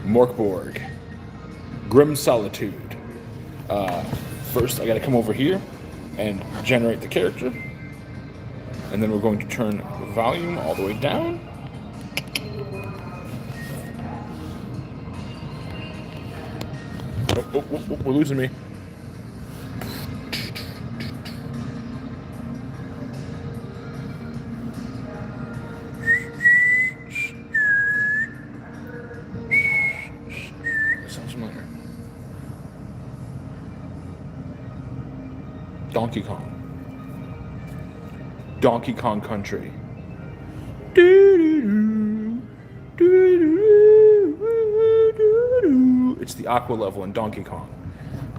Mork Borg. Grimm Solitude. First, I gotta come over here and generate the character. And then we're going to turn the volume all the way down. Oh, we're losing me. Sounds familiar. Donkey Kong. Donkey Kong Country. It's the aqua level in Donkey Kong.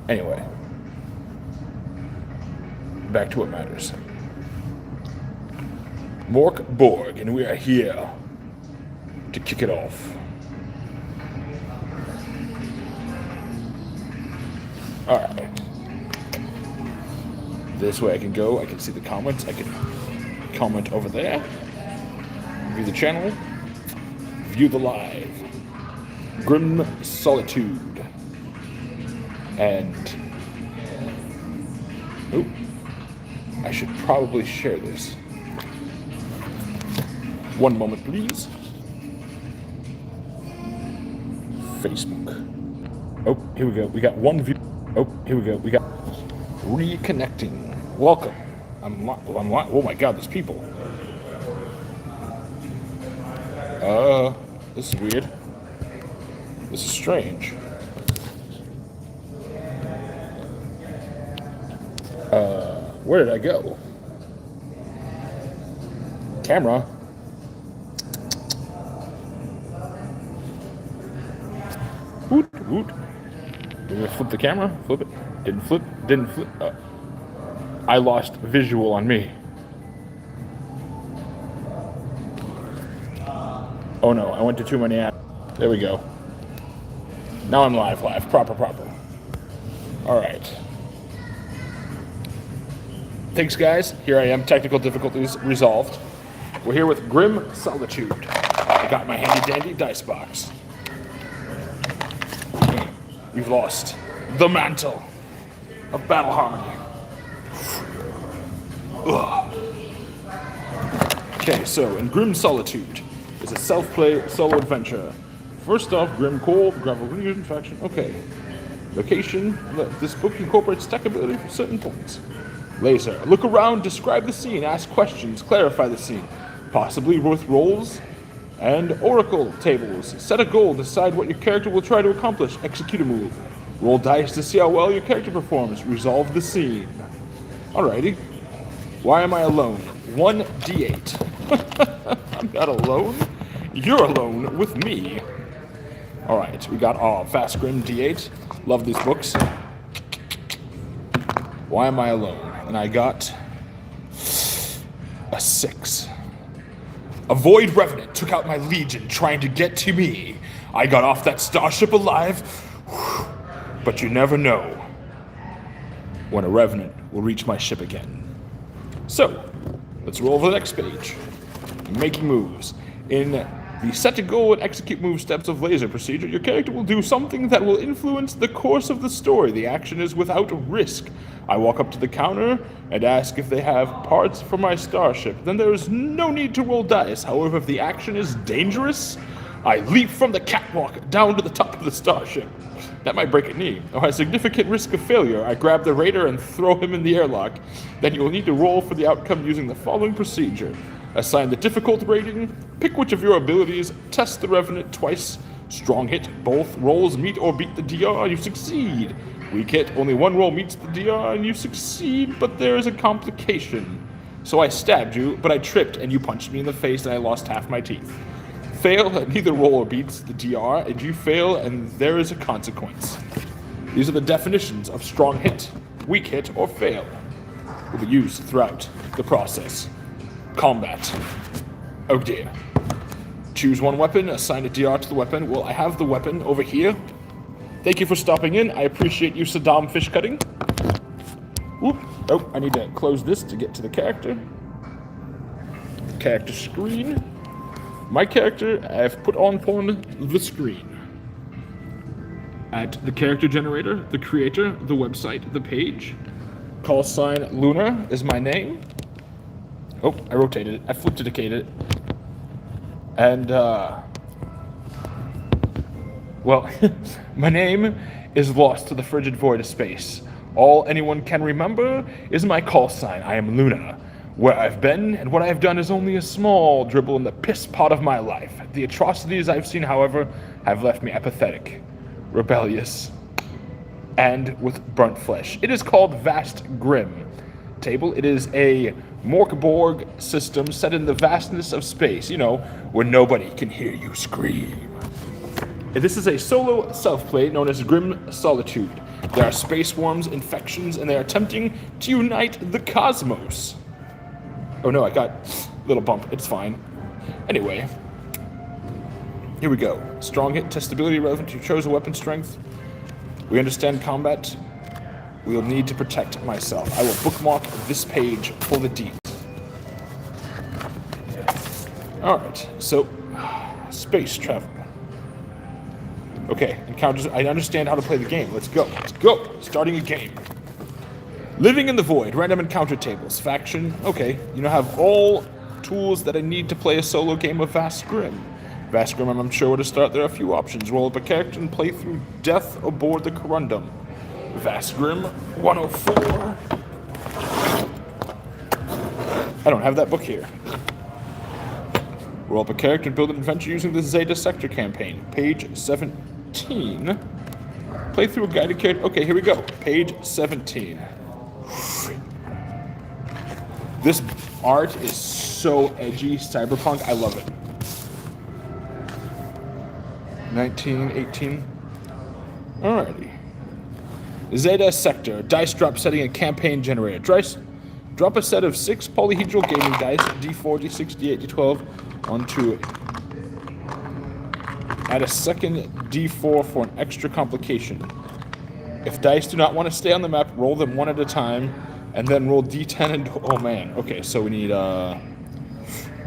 Anyway, back to what matters. Mork Borg, and we are here to kick it off. Alright. This way I can go, I can see the comments, I can comment over there, view the channel, view the live, Grimm Solitude, and, oh, I should probably share this. One moment, please. Facebook. Oh, here we go, we got one view. Oh, here we go, we got reconnecting. Welcome. Oh my god, there's people. This is weird. This is strange. Where did I go? Camera. Woot, woot. Did I flip the camera? Flip it. Didn't flip. Didn't flip. I lost visual on me. Oh no, I went to too many apps. There we go. Now I'm live. Proper. Alright. Thanks guys. Here I am. Technical difficulties resolved. We're here with Grimm Solitude. I got my handy dandy dice box. We've lost the mantle of battle harmony. Ugh. Okay, so in Grimm Solitude is a self-play solo adventure. First off, Grimm Cold, Gravel Region Faction. Okay. Location. This book incorporates tech ability for certain points. Laser. Look around, describe the scene, ask questions, clarify the scene. Possibly with roles and oracle tables. Set a goal, decide what your character will try to accomplish, execute a move. Roll dice to see how well your character performs, resolve the scene. Alrighty. Why am I alone? 1d8. I'm not alone. You're alone with me. Alright, we got Fast Grimm D8. Love these books. Why am I alone? And I got a 6. A void revenant took out my legion trying to get to me. I got off that starship alive, but you never know when a revenant will reach my ship again. So, let's roll over the next page. Making moves. In the set to goal and execute move steps of laser procedure, your character will do something that will influence the course of the story. The action is without risk. I walk up to the counter and ask if they have parts for my starship. Then there is no need to roll dice. However, if the action is dangerous, I leap from the catwalk down to the top of the starship. That might break a knee, or has significant risk of failure. I grab the raider and throw him in the airlock. Then you will need to roll for the outcome using the following procedure. Assign the difficulty rating, pick which of your abilities, test the revenant twice. Strong hit, both rolls meet or beat the DR, you succeed. Weak hit, only one roll meets the DR and you succeed, but there is a complication. So I stabbed you, but I tripped and you punched me in the face and I lost half my teeth. Fail, neither roll or beats the DR, and you fail and there is a consequence. These are the definitions of strong hit, weak hit, or fail. Will be used throughout the process. Combat. Oh dear. Choose one weapon, assign a DR to the weapon. Well, I have the weapon over here. Thank you for stopping in. I appreciate you, Saddam Fish Cutting. Whoop. Oh, I need to close this to get to the character. Character screen. My character, I've put on the screen. at the character generator, the creator, the website, the page. Call sign Lunar is my name. Oh, I rotated it. I flipped-icated it. And, well, my name is lost to the frigid void of space. All anyone can remember is my call sign. I am Luna. Where I've been and what I have done is only a small dribble in the piss pot of my life. The atrocities I've seen, however, have left me apathetic, rebellious, and with burnt flesh. It is called Vast Grimm Table. It is a Mork Borg system set in the vastness of space, you know, where nobody can hear you scream. This is a solo self-play known as Grimm Solitude. There are space worms, infections, and they are attempting to unite the cosmos. Oh no, I got a little bump. It's fine. Anyway, here we go. Strong hit, testability relevant to your chosen weapon strength. We understand combat. We will need to protect myself. I will bookmark this page for the deed. Alright, so, space travel. Okay, encounters. I understand how to play the game. Let's go. Let's go. Starting a game. Living in the Void. Random encounter tables. Faction. Okay, you now have all tools that I need to play a solo game of Vast Grimm. Vast Grimm, I'm sure where to start. There are a few options. Roll up a character and play through death aboard the Corundum. Vast Grimm 104. I don't have that book here. Roll up a character and build an adventure using the Zeta Sector campaign. Page 17. Play through a guided character. Okay, here we go. Page 17. This art is so edgy, cyberpunk. I love it. 1918. Alrighty. Zeta Sector. Dice drop setting a campaign generator. Drop a set of 6 polyhedral gaming dice, D4, D6, D8, D12, onto it. Add a second D4 for an extra complication. If dice do not want to stay on the map, roll them one at a time, and then roll D10 and... Oh man, okay, so we need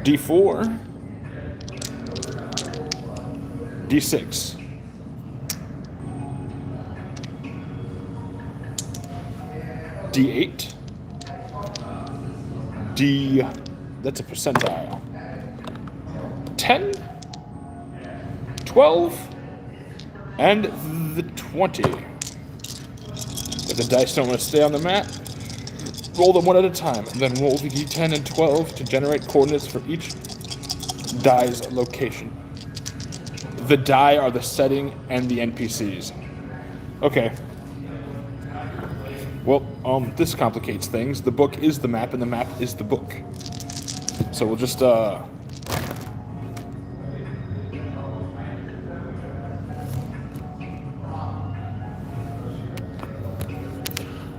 D4, D6, D8, that's a percentile, 10, 12, and the 20. If the dice don't want to stay on the map, roll them one at a time, and then roll the D10 and 12 to generate coordinates for each die's location. The die are the setting and the NPCs. Okay. Well, this complicates things. The book is the map, and the map is the book. So we'll just,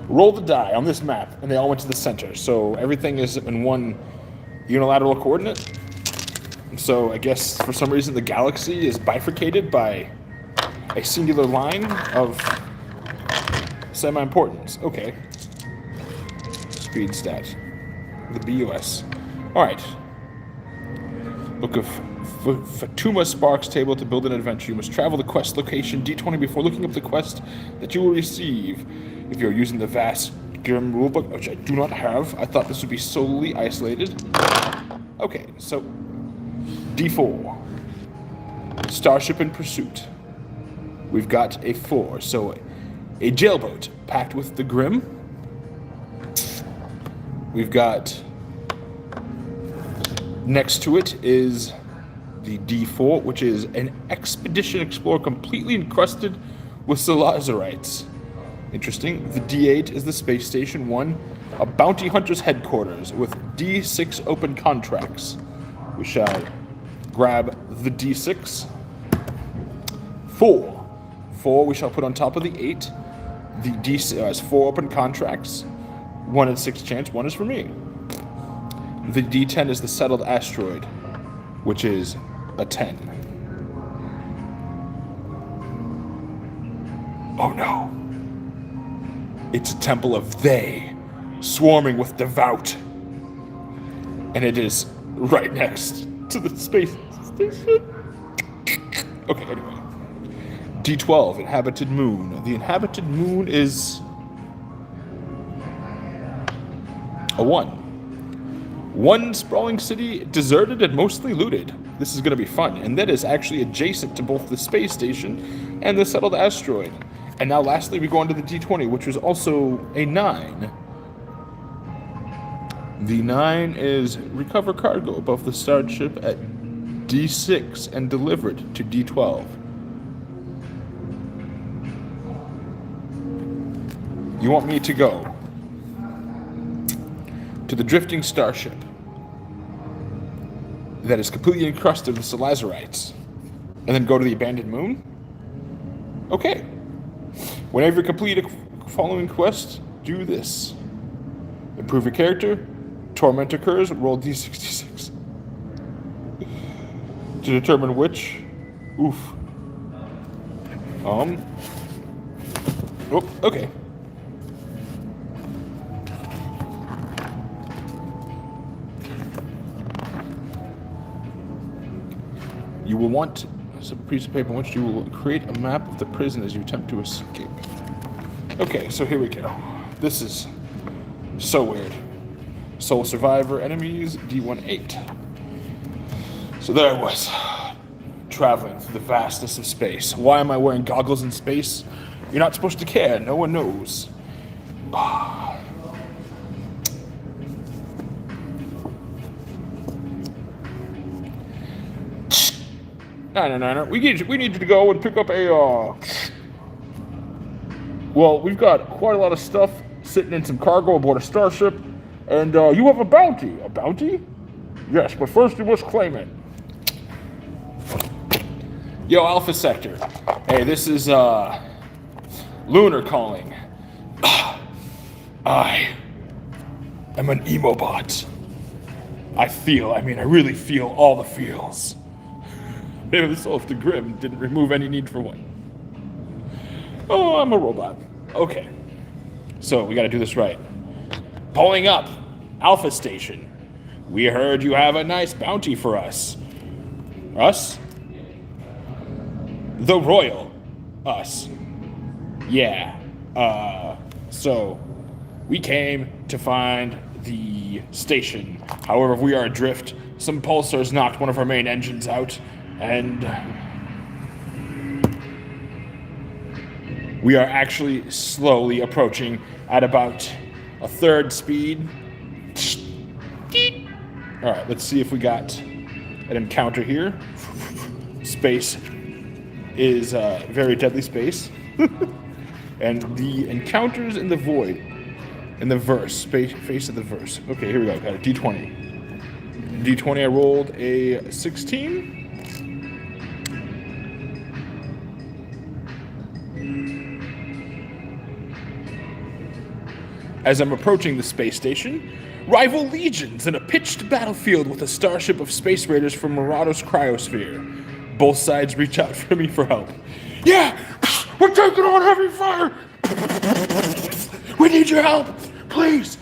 roll the die on this map, and they all went to the center. So everything is in one unilateral coordinate. So I guess for some reason the galaxy is bifurcated by a singular line of semi-importance. Okay. Speed stat. The BUS. Alright. Book of Fatuma Sparks table to build an adventure. You must travel the quest location D20 before looking up the quest that you will receive. If you're using the Vast Grimm rulebook, which I do not have, I thought this would be solely isolated. Okay, so D4. Starship in Pursuit. We've got a 4, so a jailboat packed with the Grimm. We've got, next to it is the D4, which is an expedition explorer completely encrusted with Salazarites. Interesting. The D8 is the space station 1, a bounty hunter's headquarters with D6 open contracts. We shall grab the D6. 4. 4 we shall put on top of the 8. The D6 has 4 open contracts. 1 in 6 chance. 1 is for me. The D10 is the settled asteroid, which is a 10. Oh no. It's a temple of they, swarming with devout. And it is right next to the space station. Okay, anyway. D12, inhabited moon. The inhabited moon is a 1. One sprawling city, deserted and mostly looted. This is going to be fun, and that is actually adjacent to both the space station and the settled asteroid. And now lastly, we go on to the D20, which was also a 9. The 9 is recover cargo above the starship at D6 and deliver it to D12. You want me to go to the drifting starship that is completely encrusted with Salazarites, and then go to the abandoned moon? Okay. Whenever you complete a following quest, do this. Improve your character. Torment occurs. Roll D66. To determine which. Oof. Oh, okay. You will want a piece of paper in which you will create a map of the prison as you attempt to escape. Okay, so here we go. This is so weird. Sole survivor, enemies, D18. So there I was, traveling through the vastness of space. Why am I wearing goggles in space? You're not supposed to care. No one knows. No. We need you to go and pick up a, Well, we've got quite a lot of stuff sitting in some cargo aboard a starship, and, you have a bounty. A bounty? Yes, but first you must claim it. Yo, Alpha Sector. Hey, this is, Lunar calling. I am an emo bot. I really feel all the feels. Maybe the soul of the Grimm didn't remove any need for one. Oh, I'm a robot. Okay. So, we gotta do this right. Pulling up. Alpha Station. We heard you have a nice bounty for us. Us? The Royal. Us. Yeah. So, we came to find the station. However, we are adrift. Some pulsars knocked one of our main engines out. And we are actually slowly approaching at about a third speed. Alright, let's see if we got an encounter here. Space is very deadly space. And the encounters in the void, in the verse, face of the verse. Okay, here we go, got a D20. D20, I rolled a 16. As I'm approaching the space station, rival legions in a pitched battlefield with a starship of space raiders from Marauders cryosphere. Both sides reach out for me for help. Yeah, we're taking on heavy fire. We need your help, please.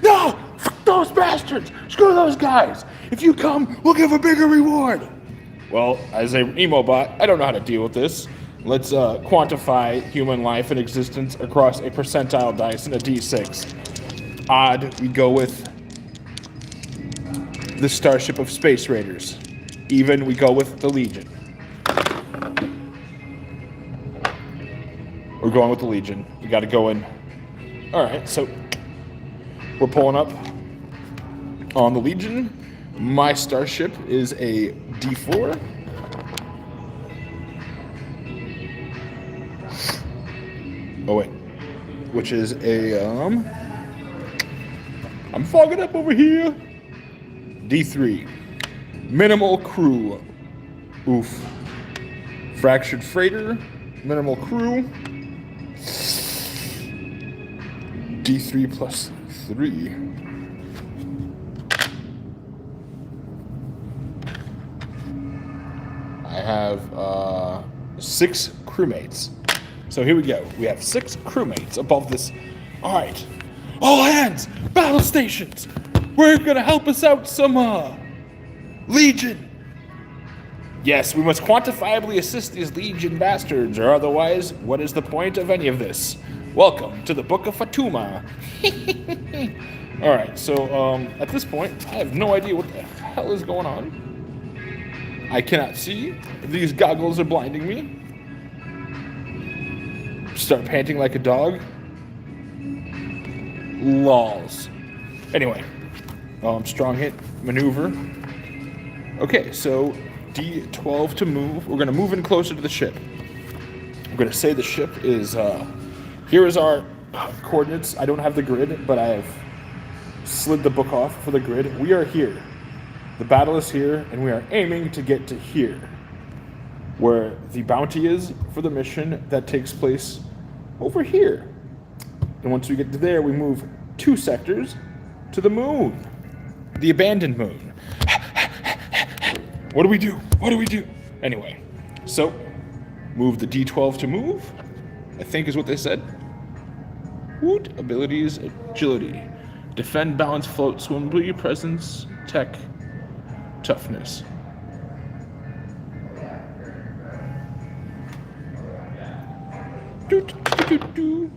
No, fuck those bastards. Screw those guys. If you come, we'll give a bigger reward. Well, as a emo bot, I don't know how to deal with this. Let's quantify human life and existence across a percentile dice and a D6. Odd, we go with the Starship of Space Raiders. Even, we go with the Legion. We're going with the Legion. We gotta go in. Alright, so we're pulling up on the Legion. My starship is a D4. Oh wait, which is a, I'm fogging up over here. D3, minimal crew. Oof. Fractured freighter, minimal crew. D3 plus 3. I have 6 crewmates. So here we go. We have 6 crewmates above this. All right, all hands, battle stations. We're gonna help us out some Legion. Yes, we must quantifiably assist these Legion bastards, or otherwise, what is the point of any of this? Welcome to the Book of Fatuma. Alright, so, at this point, I have no idea what the hell is going on. I cannot see. These goggles are blinding me. Start panting like a dog. Lols. Anyway, strong hit, maneuver. Okay, so D12 to move. We're going to move in closer to the ship. We're going to say the ship is, here is our coordinates. I don't have the grid, but I have slid the book off for the grid. We are here. The battle is here, and we are aiming to get to here, where the bounty is for the mission that takes place over here. And once we get to there, we move 2 sectors to the moon. The abandoned moon. What do we do? What do we do? Anyway, so move the D12 to move, I think is what they said. Woot, abilities, agility. Defend, balance, float, swim, presence, tech, toughness. Do, do, do, do.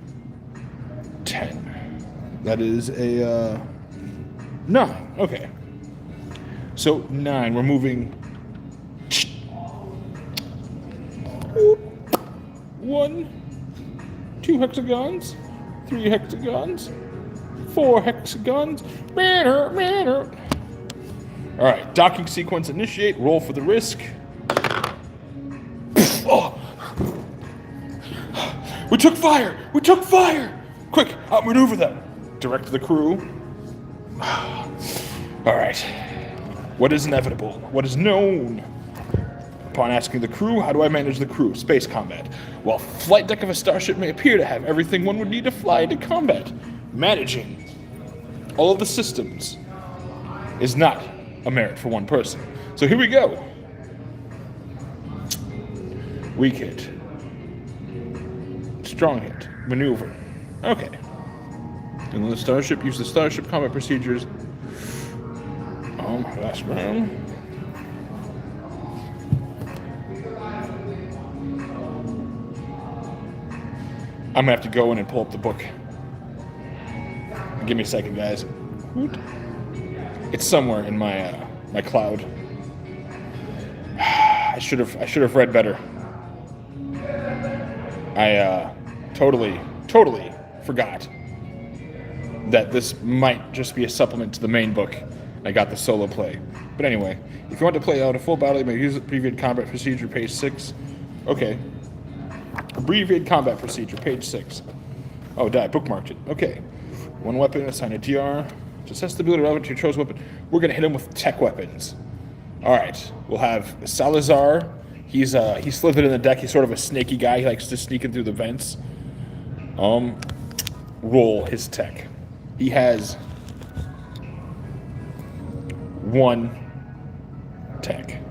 10. That is a 9. Okay. So 9. We're moving 1, 2 hexagons, 3 hexagons, 4 hexagons. Alright, docking sequence initiate. Roll for the risk. Oh. We took fire! We took fire! Quick, outmaneuver them. Direct the crew. Alright. What is inevitable? What is known? Upon asking the crew, how do I manage the crew? Space combat. While flight deck of a starship may appear to have everything one would need to fly into combat, managing all of the systems is not a merit for one person. So here we go. Weak hit. Strong hit. Maneuver. Okay. And the starship, use the starship combat procedures. Last round. I'm gonna have to go in and pull up the book. Give me a second, guys. It's somewhere in my my cloud. I should have read better. I totally forgot that this might just be a supplement to the main book. I got the solo play. But anyway, if you want to play out a full battle, you may use the abbreviated combat procedure, page 6. Okay. Abbreviated combat procedure, page 6. Oh, I bookmarked it. Okay. One weapon, assign a DR. To assess the ability relevant to your chosen weapon, we're going to hit him with tech weapons. Alright. We'll have Salazar. He's slithered in the deck. He's sort of a snaky guy. He likes to sneak in through the vents. Roll his tech. He has 1 tech.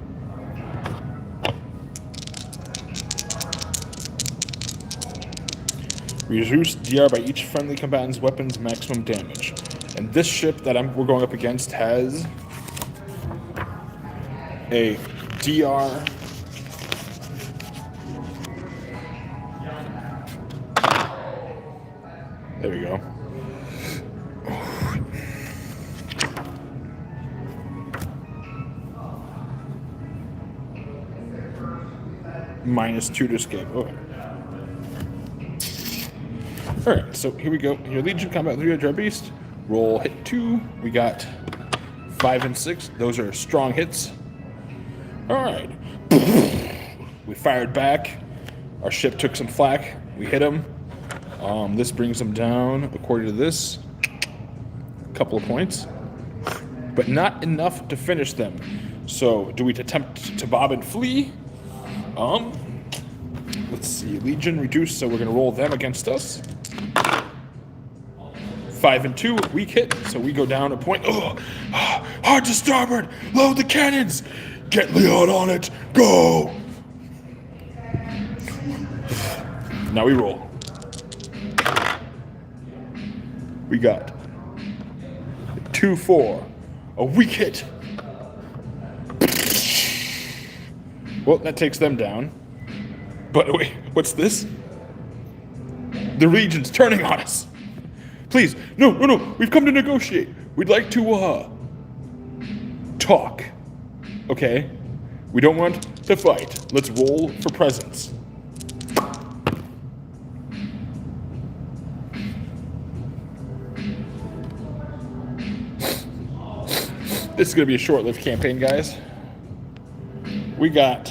Reduce DR by each friendly combatant's weapon's maximum damage. And this ship that we're going up against has a DR. There we go. -2 to escape. Okay. Alright, so here we go. Your Legion Combat 3 Dry Beast. Roll hit 2. We got 5 and 6. Those are strong hits. Alright. We fired back. Our ship took some flak. We hit him. This brings them down, according to this, a couple of points. But not enough to finish them. So, do we attempt to bob and flee? Let's see. Legion reduced, so we're going to roll them against us. 5 and 2, weak hit, so we go down a point. Oh, hard to starboard. Load the cannons. Get Leon on it. Go. Now we roll. We got 2-4, a weak hit. Well, that takes them down. But wait, what's this? The Legion's turning on us. Please, no, we've come to negotiate. We'd like to, talk. Okay? We don't want to fight. Let's roll for presence. This is going to be a short-lived campaign, guys. We got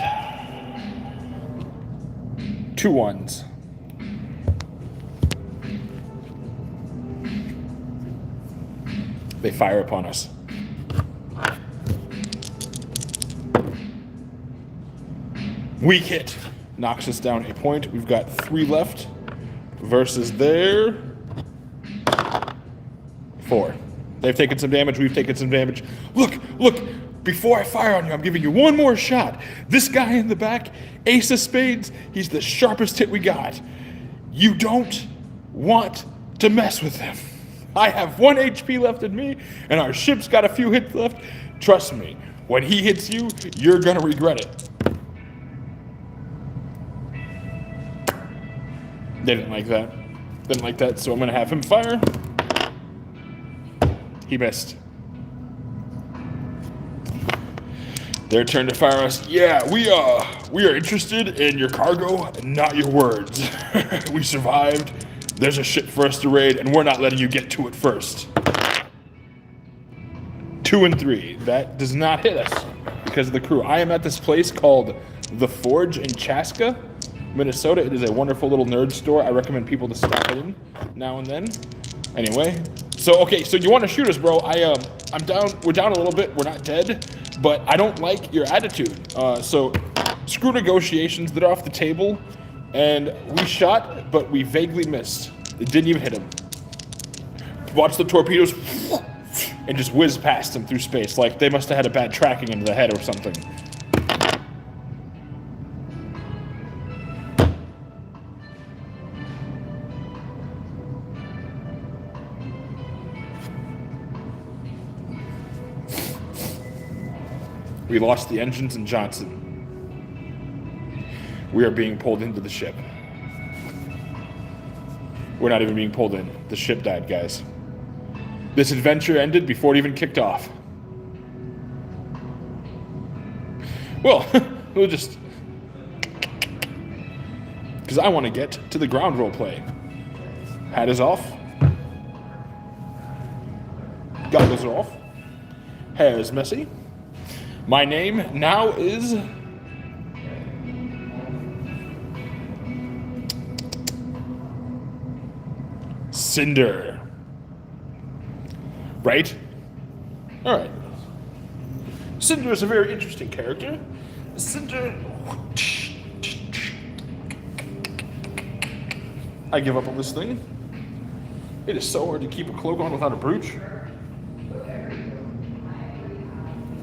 2 1s. They fire upon us. Weak hit. Knocks us down a point. We've got 3 left. Versus their 4. They've taken some damage. We've taken some damage. Look. Before I fire on you, I'm giving you one more shot. This guy in the back, ace of spades, he's the sharpest hit we got. You don't want to mess with him. I have 1 HP left in me, and our ship's got a few hits left. Trust me, when he hits you, you're gonna regret it. They didn't like that. So I'm gonna have him fire. He missed. Their turn to fire us. Yeah, we are interested in your cargo, not your words. We survived. There's a ship for us to raid, and we're not letting you get to it first. 2 and 3. That does not hit us because of the crew. I am at this place called The Forge in Chaska, Minnesota. It is a wonderful little nerd store. I recommend people to stop in now and then. Anyway, so you want to shoot us, bro? I'm down. We're down a little bit. We're not dead, but I don't like your attitude. So screw negotiations. They're off the table. And we shot, but we vaguely missed. It didn't even hit him. Watch the torpedoes and just whiz past him through space. Like they must have had a bad tracking into the head or something. We lost the engines in Johnson. We are being pulled into the ship. We're not even being pulled in. The ship died, guys. This adventure ended before it even kicked off. Well, we'll just... Because I want to get to the ground role play. Hat is off. Goggles are off. Hair is messy. My name now is... Cinder. Right? Alright. Cinder is a very interesting character. Cinder... I give up on this thing. It is so hard to keep a cloak on without a brooch.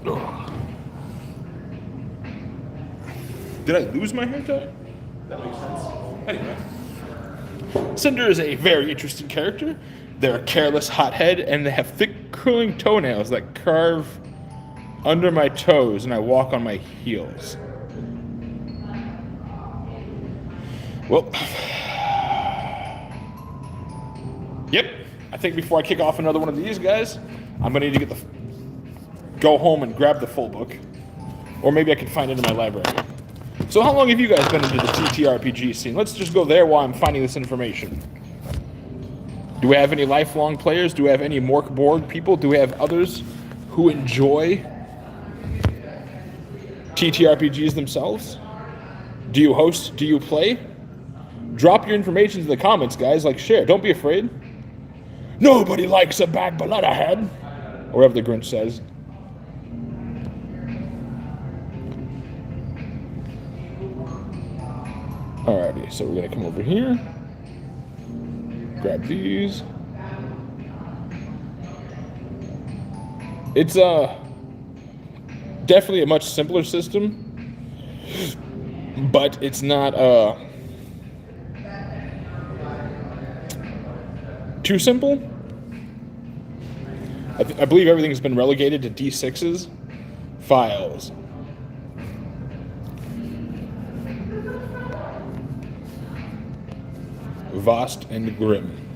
Ugh. Did I lose my hair tie? That makes sense. Anyway. Cinder is a very interesting character. They're a careless hothead, and they have thick curling toenails that carve under my toes, and I walk on my heels. Well, yep. I think before I kick off another one of these guys, I'm gonna need to go home and grab the full book, or maybe I can find it in my library. So how long have you guys been into the TTRPG scene? Let's just go there while I'm finding this information. Do we have any lifelong players? Do we have any Mork Borg people? Do we have others who enjoy TTRPGs themselves? Do you host? Do you play? Drop your information in the comments, guys. Like, share. Don't be afraid. Nobody likes a bad baletta head. Or whatever the Grinch says. Alrighty, so we're gonna come over here. Grab these. It's definitely a much simpler system, but it's not too simple. I believe everything's been relegated to D6s. Files. Vast and Grimm.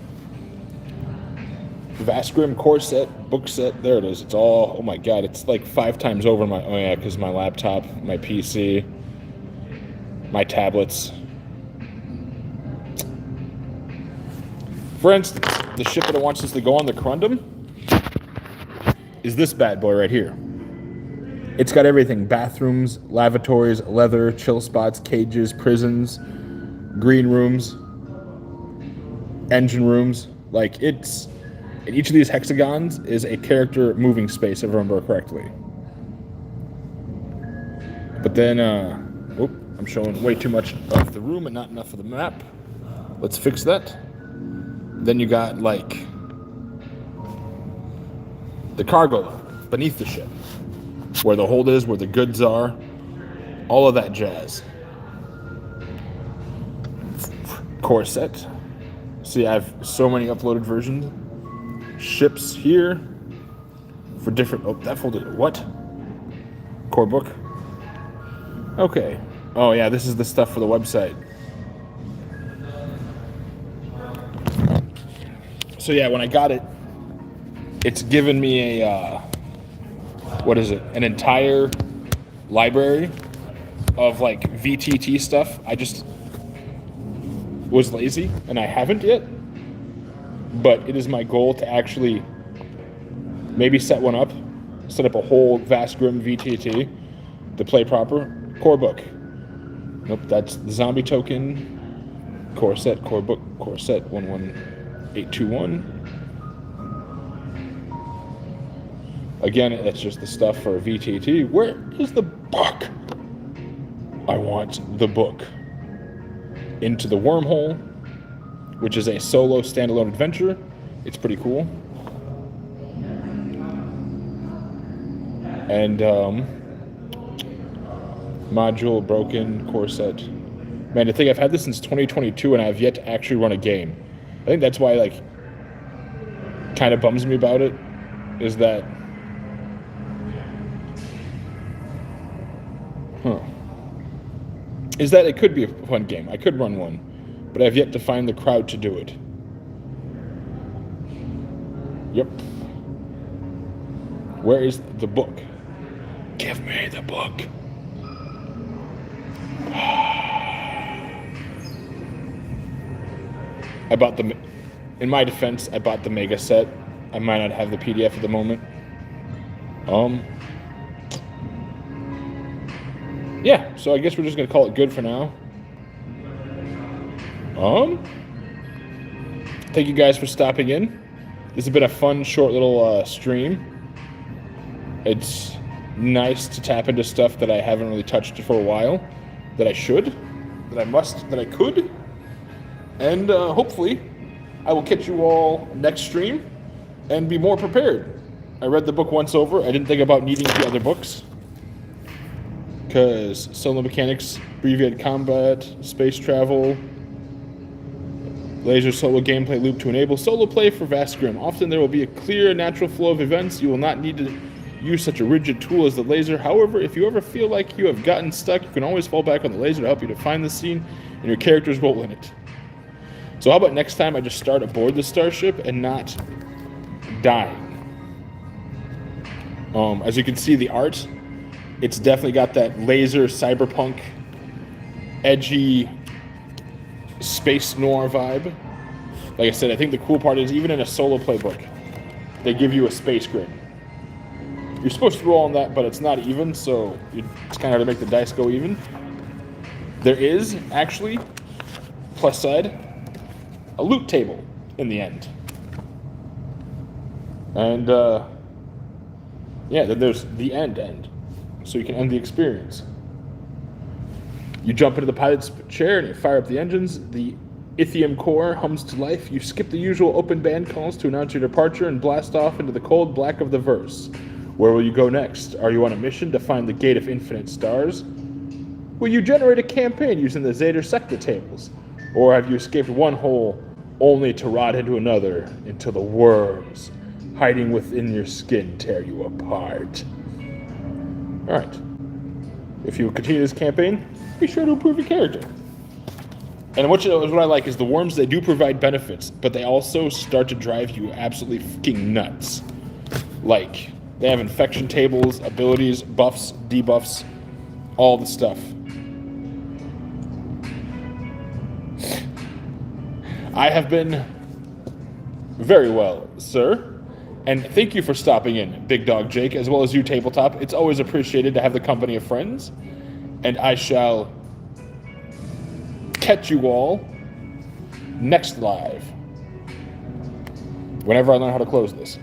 Vast Grimm core set, book set, there it is. It's all, oh my god, it's like 5 times over my, oh yeah, because my laptop, my PC, my tablets. For instance, the ship that it wants us to go on, the Corundum, is this bad boy right here. It's got everything: bathrooms, lavatories, leather, chill spots, cages, prisons, green rooms, engine rooms. Like, it's, in each of these hexagons is a character moving space, if I remember correctly. But then, I'm showing way too much of the room and not enough of the map. Let's fix that. Then you got, like, the cargo lock beneath the ship, where the hold is, where the goods are, all of that jazz. Core set. See, I have so many uploaded versions. Ships here for different, oh, that folded, what? Core book. Okay. Oh yeah, this is the stuff for the website. So yeah, when I got it, it's given me a, what is it? An entire library of like VTT stuff. I just was lazy and I haven't yet. But it is my goal to actually maybe set one up, set up a whole Vast Grimm VTT to play proper. Core book. Nope, that's the zombie token. Core set, core book, core set 11821. Again, that's just the stuff for a VTT. Where is the book? I want the book. Into the Wormhole, which is a solo standalone adventure. It's pretty cool. And module broken, core set. Man, I think I've had this since 2022 and I've yet to actually run a game. I think that's why, like, kind of bums me about it, is that it could be a fun game. I could run one, but I've yet to find the crowd to do it. Yep. Where is the book? Give me the book. I bought the, in my defense, I bought the mega set. I might not have the PDF at the moment. Yeah, so I guess we're just gonna call it good for now. Thank you guys for stopping in. This has been a fun, short little stream. It's nice to tap into stuff that I haven't really touched for a while, that I should, that I must, that I could. And hopefully I will catch you all next stream and be more prepared. I read the book once over. I didn't think about needing the other books, because solo mechanics, abbreviated combat, space travel, laser solo gameplay loop to enable solo play for Vast Grimm. Often there will be a clear, natural flow of events. You will not need to use such a rigid tool as the laser. However, if you ever feel like you have gotten stuck, you can always fall back on the laser to help you define the scene and your character's role in it. So how about next time I just start aboard the starship and not dying? As you can see, the art, it's definitely got that laser cyberpunk edgy space noir vibe. Like I said, I think the cool part is even in a solo playbook, they give you a space grid. You're supposed to roll on that, but it's not even, so it's kind of hard to make the dice go even. There is actually, plus side, a loot table in the end. And yeah, then there's the end. So you can end the experience. You jump into the pilot's chair and you fire up the engines. The Ithium core hums to life. You skip the usual open band calls to announce your departure and blast off into the cold black of the verse. Where will you go next? Are you on a mission to find the Gate of Infinite Stars? Will you generate a campaign using the Zeta Sector tables? Or have you escaped one hole only to rot into another until the worms hiding within your skin tear you apart? Alright. If you continue this campaign, be sure to improve your character. And what I like is the worms, they do provide benefits, but they also start to drive you absolutely fucking nuts. Like, they have infection tables, abilities, buffs, debuffs, all the stuff. I have been very well, sir. And thank you for stopping in, Big Dog Jake, as well as you, Tabletop. It's always appreciated to have the company of friends. And I shall catch you all next live. Whenever I learn how to close this.